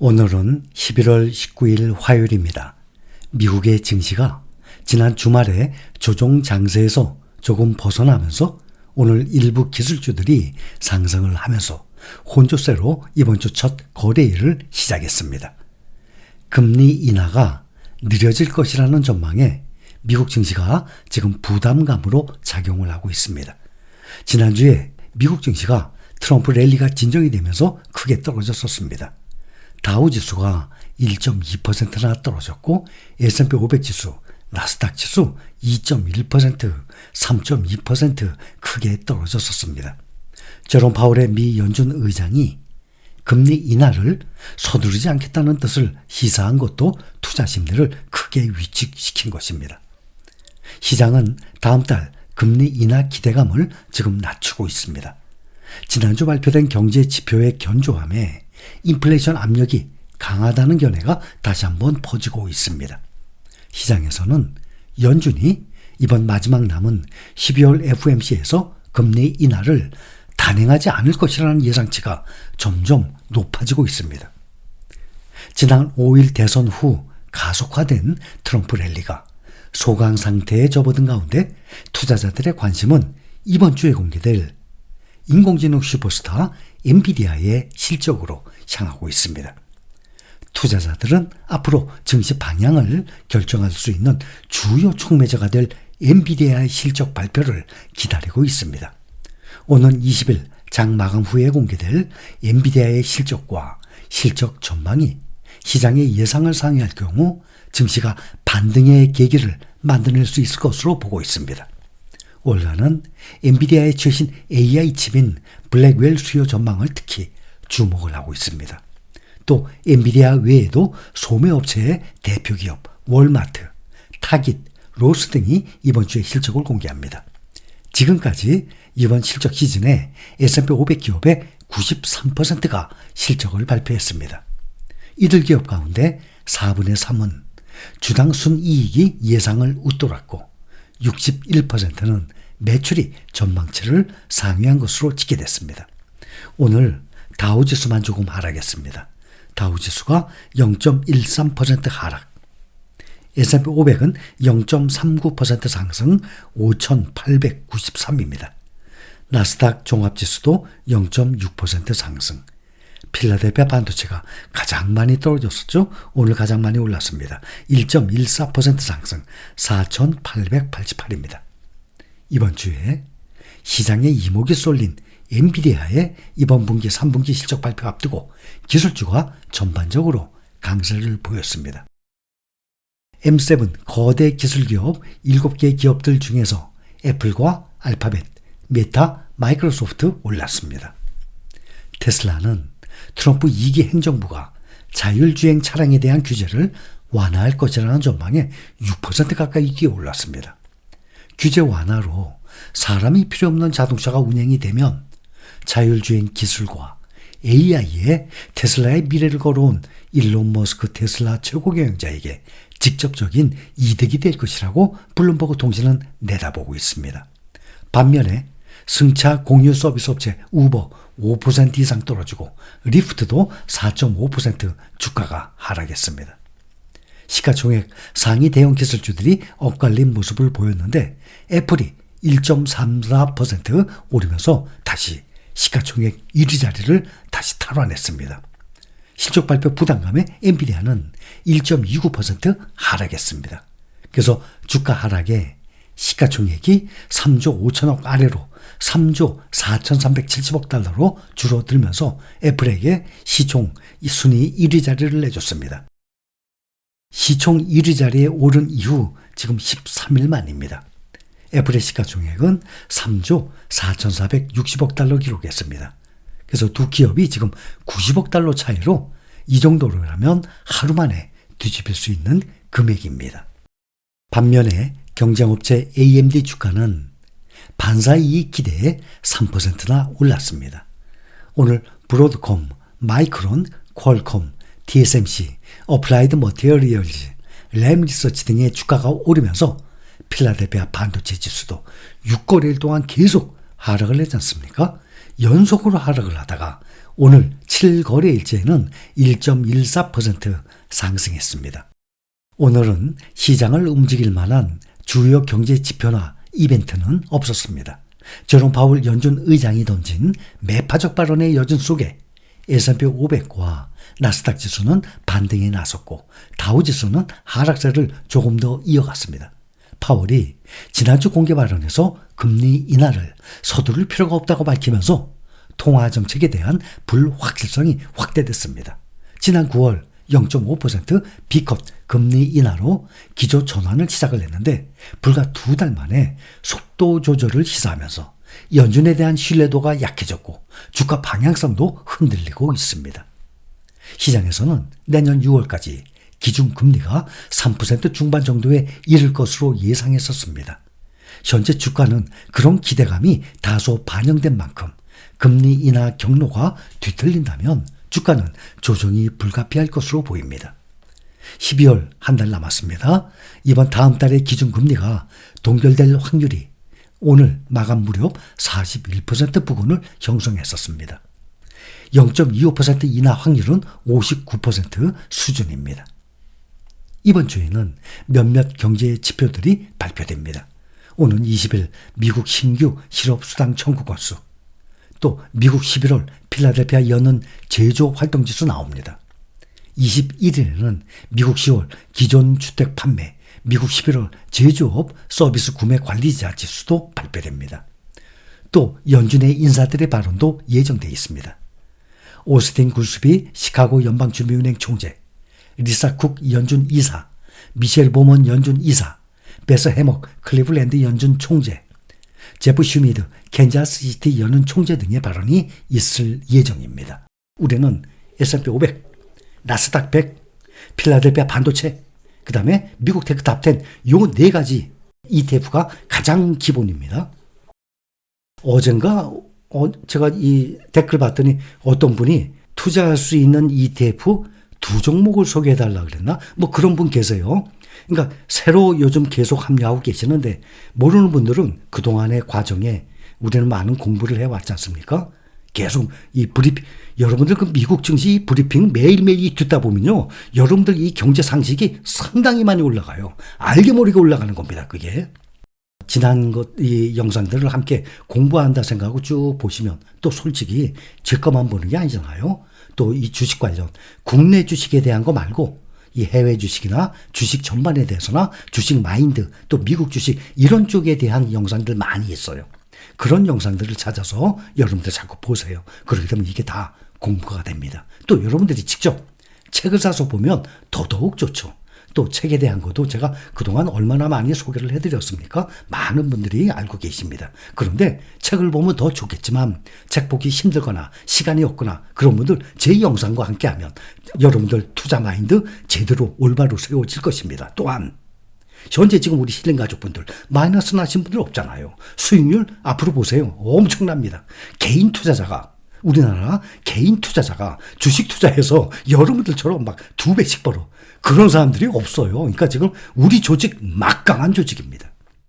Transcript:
오늘은 11월 19일 화요일입니다. 미국의 증시가 지난 주말에 조정 장세에서 조금 벗어나면서 오늘 일부 기술주들이 상승을 하면서 혼조세로 이번 주 첫 거래일을 시작했습니다. 금리 인하가 느려질 것이라는 전망에 미국 증시가 지금 부담감으로 작용을 하고 있습니다. 지난주에 미국 증시가 트럼프 랠리가 진정이 되면서 크게 떨어졌었습니다. 다우지수가 1.2%나 떨어졌고 S&P 500지수, 나스닥 지수 2.1%, 3.2% 크게 떨어졌었습니다. 제롬 파월의 미 연준 의장이 금리 인하를 서두르지 않겠다는 뜻을 시사한 것도 투자 심리를 크게 위축시킨 것입니다. 시장은 다음 달 금리 인하 기대감을 지금 낮추고 있습니다. 지난주 발표된 경제 지표의 견조함에 인플레이션 압력이 강하다는 견해가 다시 한번 퍼지고 있습니다. 시장에서는 연준이 이번 마지막 남은 12월 FOMC에서 금리 인하를 단행하지 않을 것이라는 예상치가 점점 높아지고 있습니다. 지난 5일 대선 후 가속화된 트럼프 랠리가 소강 상태에 접어든 가운데 투자자들의 관심은 이번 주에 공개될 인공지능 슈퍼스타 엔비디아의 실적으로 향하고 있습니다. 투자자들은 앞으로 증시 방향을 결정할 수 있는 주요 촉매제가 될 엔비디아의 실적 발표를 기다리고 있습니다. 오는 20일 장 마감 후에 공개될 엔비디아의 실적과 실적 전망이 시장의 예상을 상회할 경우 증시가 반등의 계기를 만들어낼 수 있을 것으로 보고 있습니다. 올해는 엔비디아의 최신 AI 칩인 블랙웰 수요 전망을 특히 주목을 하고 있습니다. 또 엔비디아 외에도 소매업체의 대표 기업 월마트, 타깃, 로스 등이 이번 주에 실적을 공개합니다. 지금까지 이번 실적 시즌에 S&P 500 기업의 93%가 실적을 발표했습니다. 이들 기업 가운데 4분의 3은 주당 순이익이 예상을 웃돌았고 61%는 매출이 전망치를 상회한 것으로 집계됐습니다. 오늘 다우지수만 조금 하락했습니다. 다우지수가 0.13% 하락, S&P 500은 0.39% 상승 5,893입니다. 나스닥 종합지수도 0.6% 상승, 필라델피아 반도체가 가장 많이 떨어졌었죠. 오늘 가장 많이 올랐습니다. 1.14% 상승 4,888입니다. 이번 주에 시장에 이목이 쏠린 엔비디아의 이번 분기 3분기 실적 발표 앞두고 기술주가 전반적으로 강세를 보였습니다. M7 거대 기술기업 7개 기업들 중에서 애플과 알파벳, 메타, 마이크로소프트 올랐습니다. 테슬라는 트럼프 2기 행정부가 자율주행 차량에 대한 규제를 완화할 것이라는 전망에 6% 가까이 뛰어올랐습니다. 규제 완화로 사람이 필요 없는 자동차가 운행이 되면 자율주행 기술과 AI에 테슬라의 미래를 걸어온 일론 머스크 테슬라 최고 경영자에게 직접적인 이득이 될 것이라고 블룸버그 통신은 내다보고 있습니다. 반면에 승차 공유 서비스 업체 우버 5% 이상 떨어지고 리프트도 4.5% 주가가 하락했습니다. 시가총액 상위 대형 기술주들이 엇갈린 모습을 보였는데 애플이 1.34% 오르면서 다시 시가총액 1위 자리를 다시 탈환했습니다. 실적 발표 부담감에 엔비디아는 1.29% 하락했습니다. 그래서 주가 하락에 시가총액이 3조 5천억 아래로 3조 4,370억 달러로 줄어들면서 애플에게 시총 순위 1위 자리를 내줬습니다. 시총 1위 자리에 오른 이후 지금 13일 만입니다. 애플의 시가총액은 3조 4,460억 달러 기록했습니다. 그래서 두 기업이 지금 90억 달러 차이로 이 정도로라면 하루 만에 뒤집힐 수 있는 금액입니다. 반면에 경쟁업체 AMD 주가는 반사이익 기대에 3%나 올랐습니다. 오늘 브로드콤, 마이크론, 퀄컴, TSMC, 어플라이드 머티리얼즈, 램 리서치 등의 주가가 오르면서 필라델피아 반도체 지수도 6거래일 동안 계속 하락을 했지 않습니까? 연속으로 하락을 하다가 오늘 7거래일째에는 1.14% 상승했습니다. 오늘은 시장을 움직일 만한 주요 경제 지표나 이벤트는 없었습니다. 제롬 파월 연준 의장이 던진 매파적 발언의 여진 속에 S&P 500과 나스닥 지수는 반등에 나섰고 다우지수는 하락세를 조금 더 이어갔습니다. 파월이 지난주 공개 발언에서 금리 인하를 서두를 필요가 없다고 밝히면서 통화 정책에 대한 불확실성이 확대됐습니다. 지난 9월 0.5% B컷 금리 인하로 기조 전환을 시작을 했는데 불과 2달 만에 속도 조절을 시사하면서 연준에 대한 신뢰도가 약해졌고 주가 방향성도 흔들리고 있습니다. 시장에서는 내년 6월까지 기준금리가 3% 중반 정도에 이를 것으로 예상했었습니다. 현재 주가는 그런 기대감이 다소 반영된 만큼 금리 인하 경로가 뒤틀린다면 주가는 조정이 불가피할 것으로 보입니다. 12월 한 달 남았습니다. 이번 다음 달의 기준금리가 동결될 확률이 오늘 마감 무렵 41% 부근을 형성했었습니다. 0.25% 인하 확률은 59% 수준입니다. 이번 주에는 몇몇 경제 지표들이 발표됩니다. 오는 20일 미국 신규 실업수당 청구 건수, 또 미국 11월 필라델피아 여는 제조 활동지수 나옵니다. 21일에는 미국 10월 기존 주택 판매, 미국 11월 제조업 서비스 구매 관리자 지수도 발표됩니다. 또 연준의 인사들의 발언도 예정되어 있습니다. 오스틴 굴스비 시카고 연방준비은행 총재, 리사 쿡 연준 이사, 미셸 보먼 연준 이사, 베서 해먹 클리블랜드 연준 총재, 제프 슈미드 캔자스시티 연은 총재 등의 발언이 있을 예정입니다. 우리는 S&P 500, 나스닥 100, 필라델피아 반도체, 그 다음에 미국 테크 탑10 요 4가지 ETF가 가장 기본입니다. 어젠가 제가 이 댓글 봤더니 어떤 분이 투자할 수 있는 ETF 2종목을 소개해달라 그랬나? 뭐 그런 분 계세요. 그러니까 새로 요즘 계속 합류하고 계시는데 모르는 분들은 그동안의 과정에 우리는 많은 공부를 해왔지 않습니까? 계속 이 브리핑, 여러분들 그 미국 증시 브리핑 매일매일 듣다 보면요. 여러분들 이 경제 상식이 상당히 많이 올라가요. 알게 모르게 올라가는 겁니다. 그게. 지난 이 영상들을 함께 공부한다 생각하고 쭉 보시면 또 솔직히 제 것만 보는 게 아니잖아요. 또 이 주식 관련 국내 주식에 대한 거 말고 이 해외 주식이나 주식 전반에 대해서나 주식 마인드 또 미국 주식 이런 쪽에 대한 영상들 많이 있어요. 그런 영상들을 찾아서 여러분들 자꾸 보세요. 그렇게 되면 이게 다 공부가 됩니다. 또 여러분들이 직접 책을 사서 보면 더더욱 좋죠. 또 책에 대한 것도 제가 그동안 얼마나 많이 소개를 해드렸습니까? 많은 분들이 알고 계십니다. 그런데 책을 보면 더 좋겠지만 책 보기 힘들거나 시간이 없거나 그런 분들 제 영상과 함께하면 여러분들 투자 마인드 제대로 올바로 세워질 것입니다. 또한 현재 지금 우리 실린 가족분들 마이너스 나신 분들 없잖아요. 수익률 앞으로 보세요. 엄청납니다. 개인 투자자가 우리나라 개인 투자자가 주식 투자해서 여러분들처럼 막 2배씩 벌어. 그런 사람들이 없어요. 그러니까 지금 우리 조직 막강한 조직입니다.